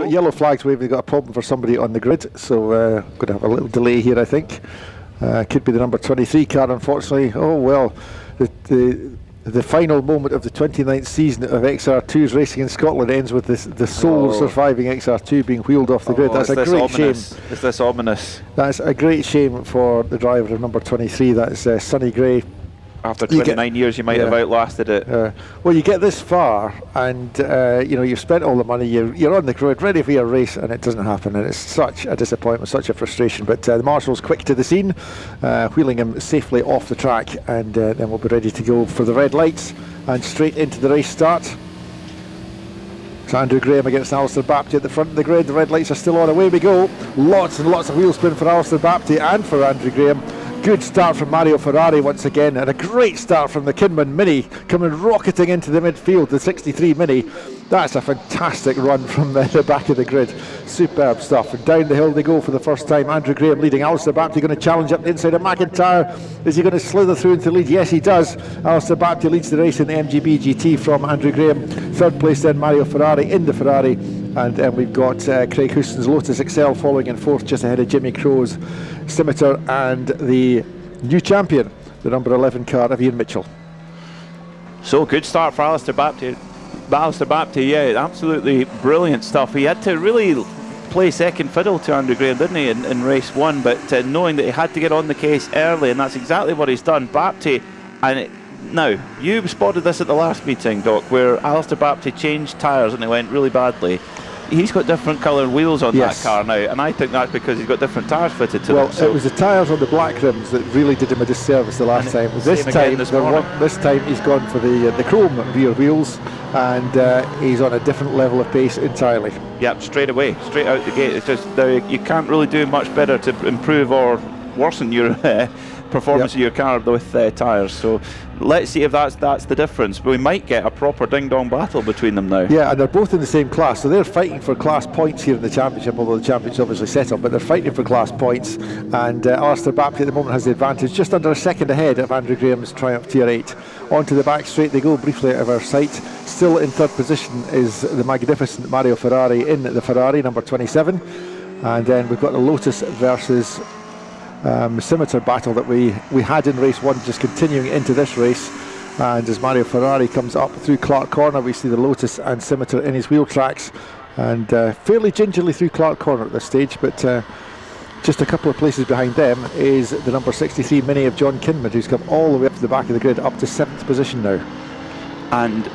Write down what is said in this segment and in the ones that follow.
Yellow flags waving. We've got a problem for somebody on the grid, so going to have a little delay here, I think. Could be the number 23 car, unfortunately. Oh well, the final moment of the 29th season of XR2's racing in Scotland ends with the sole surviving XR2 being wheeled off the grid. That's a great shame. Is this ominous? That's a great shame for the driver of number 23. That's Sonny Gray. After 29 years, you might have outlasted it. Well, you get this far, and you know, you've spent all the money. You're on the grid, ready for your race, and it doesn't happen. And it's such a disappointment, such a frustration. But the marshal's quick to the scene, wheeling him safely off the track, and then we'll be ready to go for the red lights and straight into the race start. So Andrew Graham against Alistair Bapty at the front of the grid. The red lights are still on. Away we go. Lots and lots of wheel spin for Alistair Bapty and for Andrew Graham. Good start from Mario Ferrari once again, and a great start from the Kinman Mini, coming rocketing into the midfield, the 63 Mini. That's a fantastic run from the back of the grid. Superb stuff. And down the hill they go for the first time. Andrew Graham leading. Alistair Bapty going to challenge up the inside of McIntyre. Is he going to slither through into the lead? Yes, he does. Alistair Bapty leads the race in the MGB GT from Andrew Graham. Third place then Mario Ferrari in the Ferrari. And then we've got Craig Houston's Lotus Excel following in fourth, just ahead of Jimmy Crow's Scimitar and the new champion, the number 11 car of Ian Mitchell. So good start for Alistair Bapty. Alistair Bapty, yeah, absolutely brilliant stuff. He had to really play second fiddle to Andrew Graham, didn't he, in race one, but knowing that he had to get on the case early, and that's exactly what he's done. Bapty, now, you spotted this at the last meeting, Doc, where Alistair Bapty changed tyres and it went really badly. He's got different coloured wheels on that car now, and I think that's because he's got different tyres fitted to them. So it was the tyres on the black rims that really did him a disservice the last time. This time he's gone for the chrome rear wheels, and he's on a different level of pace entirely. Yep, straight away, straight out the gate. It's just you can't really do much better to improve or worsen your performance of your car with tyres. So let's see if that's the difference. But we might get a proper ding-dong battle between them now. Yeah, and they're both in the same class, so they're fighting for class points here in the championship, although the championship's obviously set up, but they're fighting for class points. And Alistair Bapty at the moment has the advantage, just under a second ahead of Andrew Graham's Triumph Tier 8. Onto the back straight they go, briefly out of our sight. Still in third position is the magnificent Mario Ferrari in the Ferrari, number 27. And then we've got the Lotus versus Scimitar battle that we had in race one, just continuing into this race. And as Mario Ferrari comes up through Clark Corner, we see the Lotus and Scimitar in his wheel tracks, and fairly gingerly through Clark Corner at this stage, but just a couple of places behind them is the number 63 Mini of John Kinman, who's come all the way up to the back of the grid, up to 7th position now. And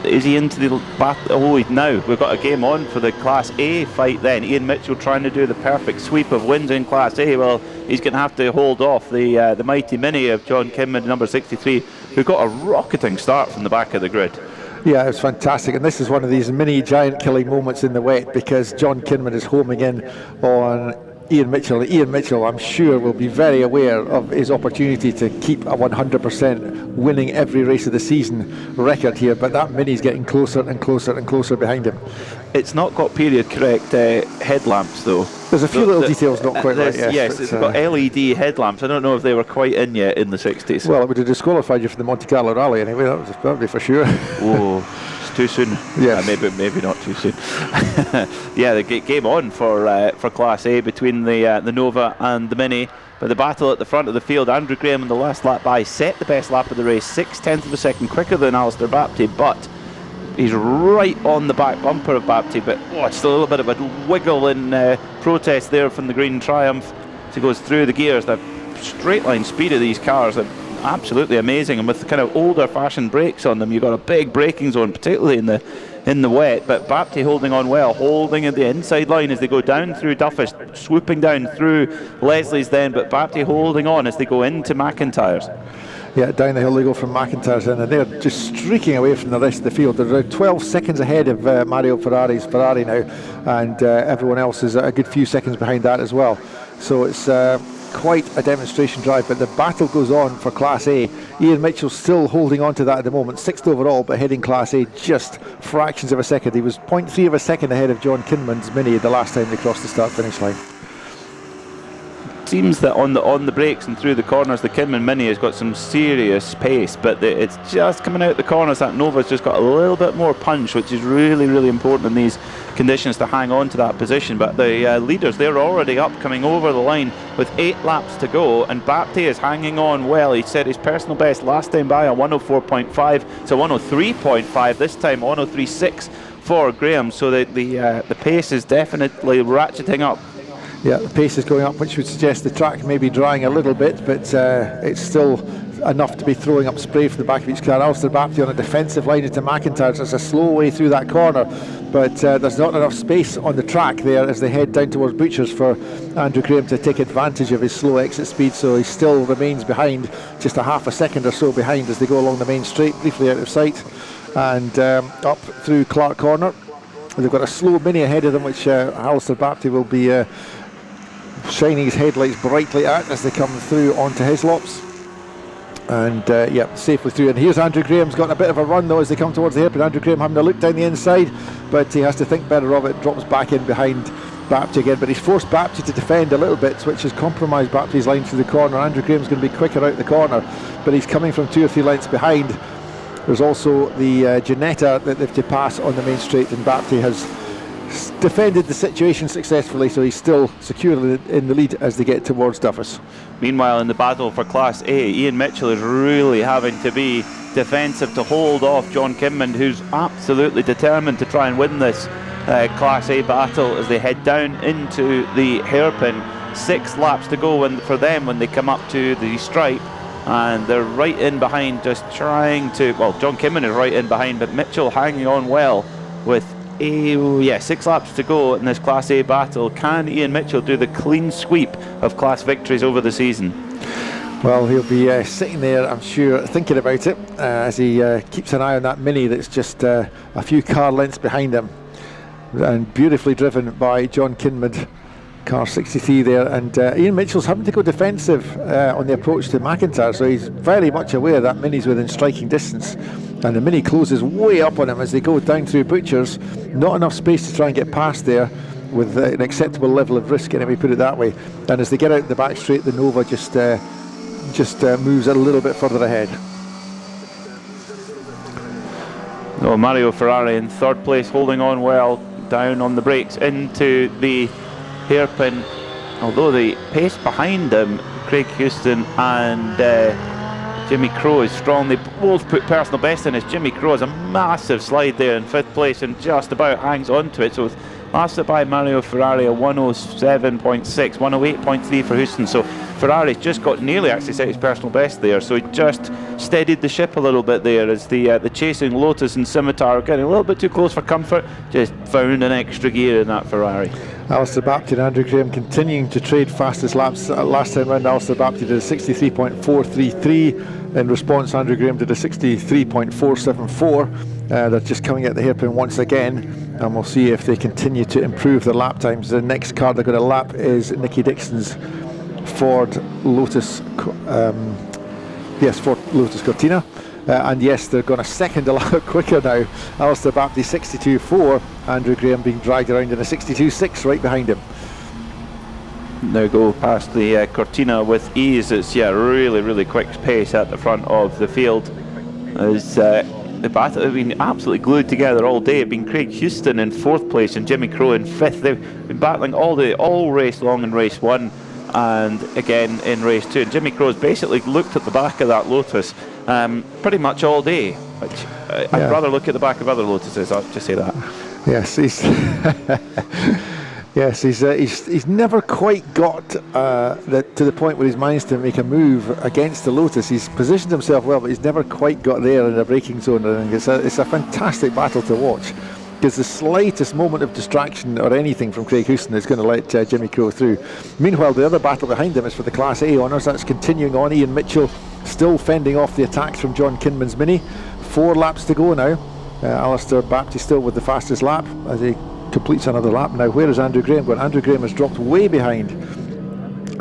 is he into the battle? Oh, now we've got a game on for the Class A fight then. Ian Mitchell trying to do the perfect sweep of wins in Class A. Well, he's going to have to hold off the mighty Mini of John Kinman, number 63, who got a rocketing start from the back of the grid. Yeah, it was fantastic, and this is one of these mini giant killing moments in the wet, because John Kinman is homing in on Ian Mitchell. Ian Mitchell, I'm sure, will be very aware of his opportunity to keep a 100% winning every race of the season record here, but that Mini's getting closer and closer and closer behind him. It's not got period correct headlamps though. There's a few little details not quite right. Yes, it's got LED headlamps. I don't know if they were quite in yet in the 60s. Well, it would have disqualified you from the Monte Carlo Rally anyway, that would be for sure. Oh, it's too soon. Yes. Maybe not too soon. Yeah, the game on for Class A between the Nova and the Mini. But the battle at the front of the field, Andrew Graham in the last lap by set the best lap of the race, 0.6 of a second quicker than Alistair Bapty, but he's right on the back bumper of Bapty, but it's a little bit of a wiggle in protest there from the green Triumph as he goes through the gears. The straight line speed of these cars are absolutely amazing, and with the kind of older fashioned brakes on them, you've got a big braking zone, particularly in the wet. But Bapty holding on well, holding at the inside line as they go down through Duffish, swooping down through Leslie's then, but Bapty holding on as they go into McIntyre's. Yeah, down the hill they go from McIntyre's in, and they're just streaking away from the rest of the field. They're around 12 seconds ahead of Mario Ferrari's Ferrari now, and everyone else is a good few seconds behind that as well. So it's quite a demonstration drive, but the battle goes on for Class A. Ian Mitchell still holding on to that at the moment, 6th overall, but heading Class A just fractions of a second. He was 0.3 of a second ahead of John Kinman's Mini the last time they crossed the start-finish line. Seems that on the brakes and through the corners, the Kinman Mini has got some serious pace, but it's just coming out the corners that Nova's just got a little bit more punch, which is really, really important in these conditions to hang on to that position. But the leaders, they're already up, coming over the line with 8 laps to go, and Bapti is hanging on well. He set his personal best last time by a 104.5, so 103.5 this time, 103.6 for Graham. So the pace is definitely ratcheting up. Yeah, the pace is going up, which would suggest the track may be drying a little bit, but it's still enough to be throwing up spray from the back of each car. Alistair Bapti on a defensive line into McIntyre. It's a slow way through that corner, but there's not enough space on the track there as they head down towards Butchers for Andrew Graham to take advantage of his slow exit speed, so he still remains behind, just a half a second or so behind as they go along the main straight, briefly out of sight, and up through Clark Corner. They've got a slow Mini ahead of them, which Alistair Bapti will be shining his headlights brightly at as they come through onto Hislops, and yeah, safely through. And here's Andrew Graham's got a bit of a run though as they come towards the hairpin. Andrew Graham having a look down the inside, but he has to think better of it, drops back in behind Bapti again, but he's forced Bapti to defend a little bit, which has compromised Bapti's line through the corner. Andrew Graham's going to be quicker out the corner, but he's coming from 2 or 3 lengths behind. There's also the Ginetta that they've to pass on the main straight, and Bapti has defended the situation successfully, so he's still securely in the lead as they get towards Duffus. Meanwhile, in the battle for Class A, Ian Mitchell is really having to be defensive to hold off John Kinman, who's absolutely determined to try and win this Class A battle as they head down into the hairpin. 6 laps to go for them when they come up to the stripe, and they're right in behind, just trying to, well, John Kinman is right in behind, but Mitchell hanging on well with 6 laps to go in this Class A battle. Can Ian Mitchell do the clean sweep of class victories over the season? Well, he'll be sitting there, I'm sure, thinking about it as he keeps an eye on that Mini that's just a few car lengths behind him, and beautifully driven by John Kinman, car 63 there. And Ian Mitchell's having to go defensive on the approach to McIntyre, so he's very much aware that Mini's within striking distance, and the Mini closes way up on him as they go down through Butchers. Not enough space to try and get past there with an acceptable level of risk, and we put it that way. And as they get out the back straight, the Nova just moves a little bit further ahead. Oh, Mario Ferrari in 3rd place, holding on well down on the brakes into the hairpin, although the pace behind them, Craig Houston and Jimmy Crowe, is strong. They both put personal best in, as Jimmy Crowe has a massive slide there in 5th place and just about hangs on to it. So last by Mario Ferrari, a 107.6, 108.3 for Houston. So Ferrari's just got nearly actually set his personal best there, so he just steadied the ship a little bit there as the chasing Lotus and Scimitar are getting a little bit too close for comfort. Just found an extra gear in that Ferrari. Alistair Bapti and Andrew Graham continuing to trade fastest laps. Last time round, Alistair Bapti did a 63.433. In response, Andrew Graham did a 63.474. They're just coming at the hairpin once again, and we'll see if they continue to improve their lap times. The next car they're going to lap is Nicky Dixon's Ford Lotus. Ford Lotus Cortina. And yes, they're going a second a lap quicker now. Alistair Bapti 62.4, Andrew Graham being dragged around in a 62.6 right behind him. Now go past the Cortina with ease. It's really, really quick pace at the front of the field. As the battle have been absolutely glued together all day. It's been Craig Houston in 4th place and Jimmy Crowe in 5th. They've been battling all race long in race 1 and again in race 2. And Jimmy Crowe's basically looked at the back of that Lotus pretty much all day, which I'd rather look at the back of other Lotuses, I'll just say that. Yes, he's never quite got to the point where he's managed to make a move against the Lotus. He's positioned himself well, but he's never quite got there in the braking zone. And it's a fantastic battle to watch, because the slightest moment of distraction or anything from Craig Houston is going to let Jimmy Crowe through. Meanwhile, the other battle behind him is for the Class A honours. That's continuing on. Ian Mitchell still fending off the attacks from John Kinman's Mini. 4 laps to go now. Alistair Bapti still with the fastest lap as he completes another lap. Now, where is Andrew Graham going? Andrew Graham has dropped way behind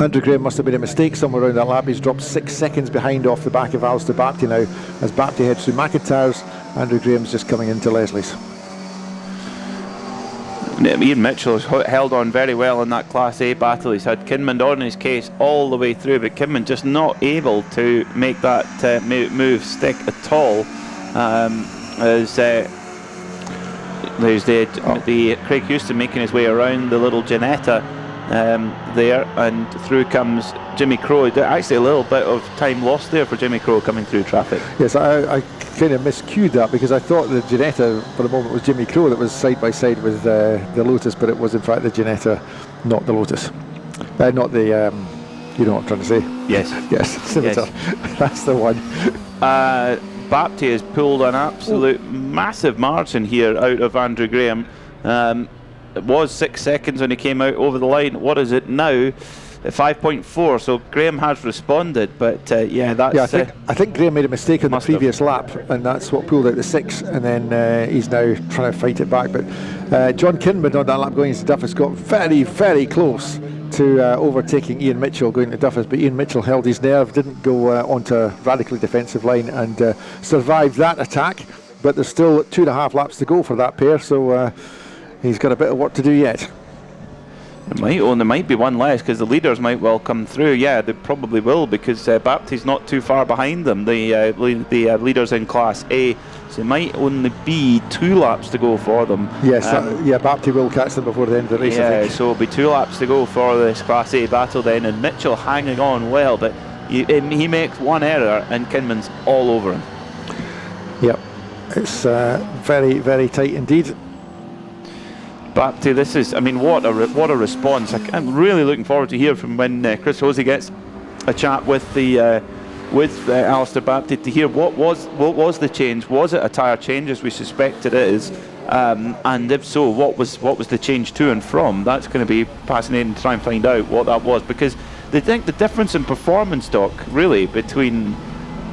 Andrew Graham must have made a mistake somewhere around that lap. He's dropped 6 seconds behind off the back of Alistair Bapty now. As Bapty heads through McIntyre's, Andrew Graham's just coming into Leslie's. Ian Mitchell has held on very well in that Class A battle. He's had Kinman on his case all the way through, but Kinman just not able to make that move stick at all. There's the Craig Houston making his way around the little Janetta there, and through comes Jimmy Crowe. Actually a little bit of time lost there for Jimmy Crowe coming through traffic. Yes, I kind of miscued that, because I thought the Janetta for the moment was Jimmy Crowe that was side by side with the Lotus, but it was in fact the Janetta, not the Lotus. Not the, you know what I'm trying to say. Yes. Yes, Scimitar. Yes. That's the one. Bapty has pulled an absolute massive margin here out of Andrew Graham. It was 6 seconds when he came out over the line. What is it now? 5.4. So Graham has responded, but yeah, that's. Yeah, I think Graham made a mistake on the previous lap, and that's what pulled out the 6. And then he's now trying to fight it back. But John Kinman on that lap going into Duffus got very, very close to overtaking Ian Mitchell going to Duffus, but Ian Mitchell held his nerve, didn't go onto a radically defensive line, and survived that attack. But there's still 2.5 laps to go for that pair, so he's got a bit of work to do yet. There might be one less, because the leaders might well come through. Yeah, they probably will, because Bapty's not too far behind them, the leaders in Class A. So it might only be 2 laps to go for them. Yes, Bapty will catch them before the end of the race. Yeah, I think. So it'll be 2 laps to go for this Class A battle then, and Mitchell hanging on well, but he makes one error and Kinman's all over him. Yep, it's very, very tight indeed. Bapty, this is, I mean, what a response. I'm really looking forward to hear from when Chris Hosey gets a chat with Alistair Bapty to hear what was the change. Was it a tyre change, as we suspect it is? And if so, what was the change to and from? That's going to be fascinating to try and find out what that was, because they think the difference in performance, Doc, really, between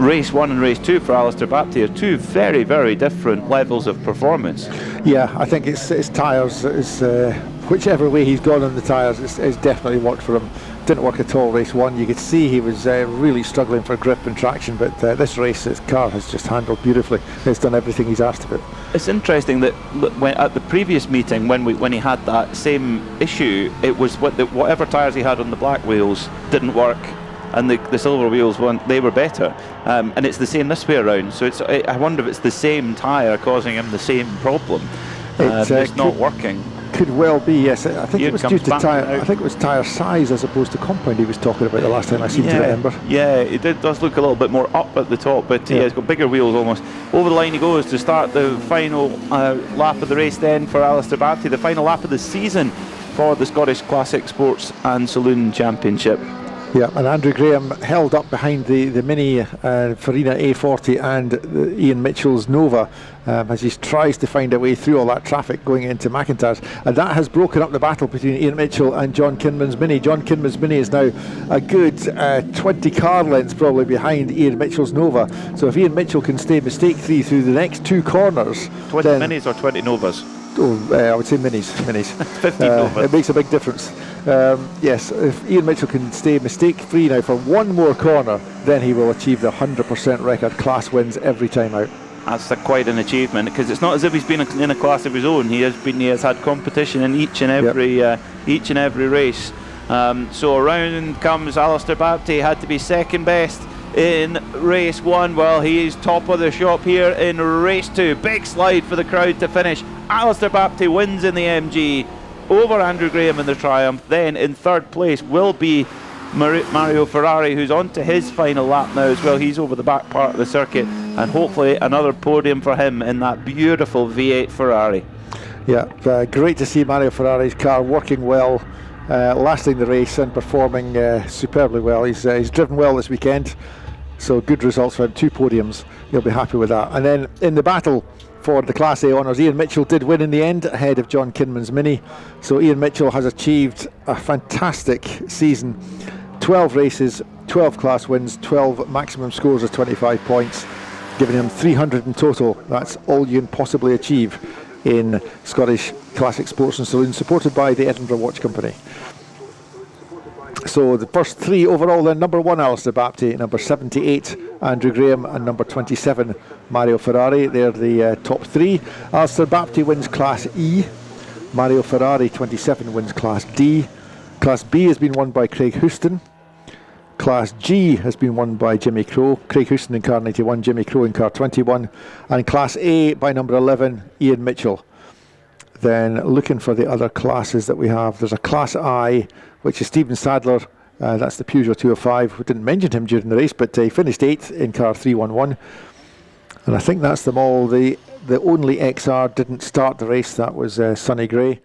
race 1 and race 2 for Alistair Bapty are 2 very, very different levels of performance. Yeah, I think it's tyres. Whichever way he's gone on the tyres, it's definitely worked for him. Didn't work at all race 1. You could see he was really struggling for grip and traction, but this race his car has just handled beautifully. It's done everything he's asked of it. It's interesting that when at the previous meeting when he had that same issue, it was whatever tyres he had on the black wheels didn't work, and the silver wheels they were better, and it's the same this way around. So I wonder if it's the same tyre causing him the same problem. It's not working. Could well be, yes. I think it was due to tyre. I think it was tyre size as opposed to compound he was talking about the last time I seem to remember. Yeah, it does look a little bit more up at the top, but yeah, it's got bigger wheels almost. Over the line he goes to start the final lap of the race then for Alistair Bapty, the final lap of the season for the Scottish Classic Sports and Saloon Championship. Yeah, and Andrew Graham held up behind the Mini Farina A40 and Ian Mitchell's Nova as he tries to find a way through all that traffic going into McIntyre's, and that has broken up the battle between Ian Mitchell and John Kinman's Mini. John Kinman's Mini is now a good 20 car lengths probably behind Ian Mitchell's Nova, so if Ian Mitchell can stay mistake free through the next 2 corners, 20 Minis or 20 Novas? I would say minis. 15 Novas. It makes a big difference. Yes, if Ian Mitchell can stay mistake free now for 1 more corner, then he will achieve the 100% record. Class wins every time out. That's quite an achievement, because it's not as if he's been in a class of his own. He has had competition in each and every race. So around comes Alistair Bapty. Had to be second best in race 1. Well, he is top of the shop here in race 2. Big slide for the crowd to finish. Alistair Bapty wins in the MG over Andrew Graham in the Triumph. Then in 3rd place will be Mario Ferrari, who's on to his final lap now as well. He's over the back part of the circuit, and hopefully another podium for him in that beautiful V8 Ferrari. Yeah, great to see Mario Ferrari's car working well, lasting the race and performing superbly well. He's driven well this weekend, so good results for him. 2 podiums, he'll be happy with that. And then in the battle for the Class A honours, Ian Mitchell did win in the end ahead of John Kinman's Mini. So Ian Mitchell has achieved a fantastic season. 12 races, 12 class wins, 12 maximum scores of 25 points, giving him 300 in total. That's all you can possibly achieve in Scottish Classic Sports and Saloon, supported by the Edinburgh Watch Company. So the first three overall then: number 1, Alistair Bapty; number 78, Andrew Graham; and number 27, Mario Ferrari. They're the top three. Alistair Bapty wins Class E. Mario Ferrari, 27, wins Class D. Class B has been won by Craig Houston. Class G has been won by Jimmy Crowe. Craig Houston in car 91, Jimmy Crowe in car 21. And Class A by number 11, Ian Mitchell. Then looking for the other classes that we have, there's a Class I, which is Stephen Sadler. That's the Peugeot 205. We didn't mention him during the race, but he finished 8th in car 311. And I think that's them all. The only XR didn't start the race. That was Sonny Gray.